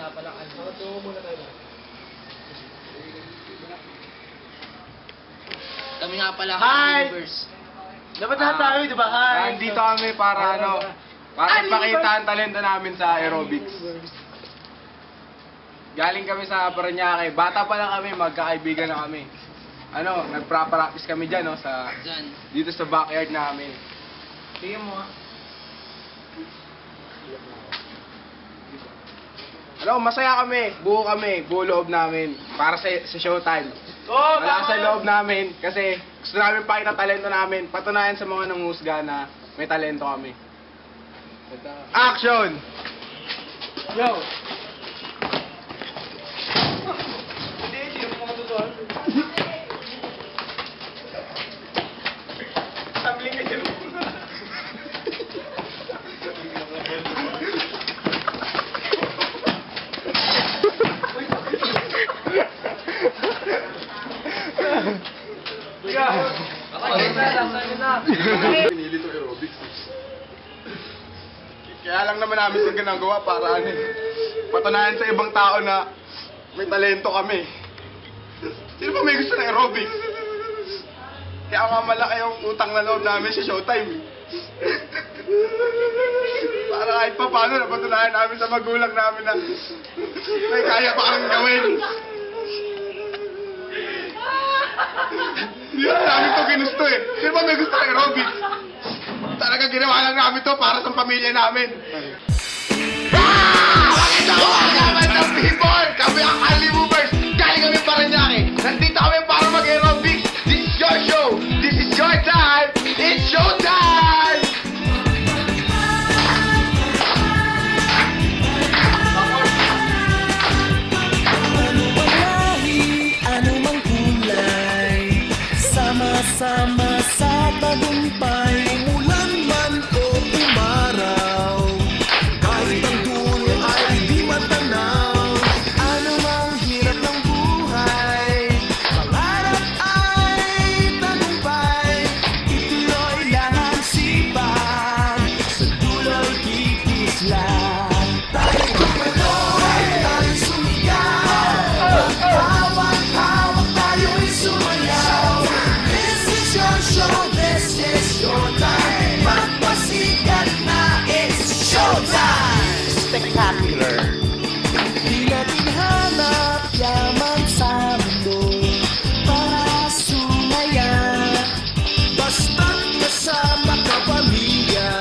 wala pala ano. Tungo muna tayo. Kami nga pala, Hi! Universe. Dapat lahat tayo, di ba? Hi! Nandito kami para para ipakita ang talento namin sa aerobics. Galing kami sa Parañaque. Bata pa lang kami, magkakaibigan na kami. Nagpra-practice kami dyan, Diyan. dito sa backyard namin. Tingnan mo nga. Masaya kami, buo loob namin para sa showtime. Oh, Wala sa loob namin kasi gusto namin pakita talento namin, patunayan sa mga nanghusga na may talento kami. Action! Yo! Hindi, sino mo mga tutuan? Sabling ka dyan. Pinili to aerobics. Kaya lang naman namin ito ginagawa para patunayan sa ibang tao na may talento kami. Sino ba may gusto ng aerobics? Kaya nga malaki yung utang na loob namin sa showtime. Para kahit pa paano napatunayan namin sa magulang namin na may kaya pa kami gawin. Hindi namin ito ginusto eh. Sino ba may gusto ng aerobics? Talaga ginawa lang namin to para sa pamilya namin. Bakit ako ang laman ng people? Kami ang Kali Movers. Galing kami Parañaque. Nandito kami para mag-aerobics. This is your show. This is your time. It's showtime! Anumang kulay, sama-sama sa tagumpay, umulan man o umaraw, kahit ang dulo ay di matanaw. Anumang hirap ng buhay, pangarap ay tagumpay, ituloy lang ang sipag, sa dulo'y kikislan. Tayo tumaloy, tayo sumigaw, hawak-hawak tayo'y sumayaw. This is your show, this is your time. Magpasikat na, it's showtime! Spectacular! Di natin hanap yaman sa mundo para sumaya. Basta't kasama ka pamilya,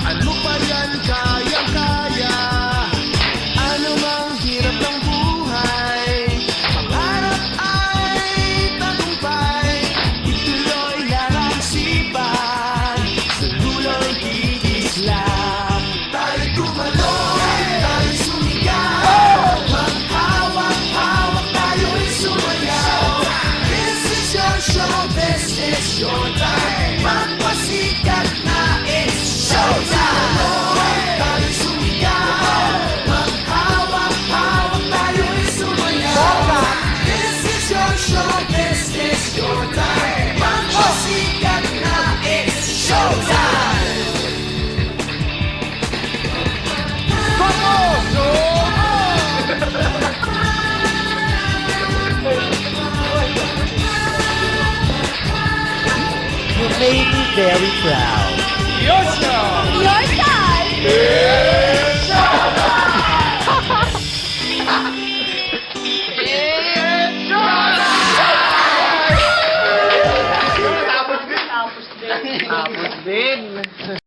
ano pa yan kayang-kaya. Ano mang hirap ng buhay, pangarap ay tagumpay, ituloy lang ang sipag, sa dulo'y kikislan. Tayo'y tumaloy, tayo'y sumigaw, maghawak-hawak tayo'y sumayaw. This is your show, this is your time. Magpasikat na, it's showtime. Tayo'y sumigaw, maghawak-hawak tayo'y sumayaw. This is your show, this is your time. Magpasikat na, it's showtime. You made me very proud. Your show! Your time! Tapos din.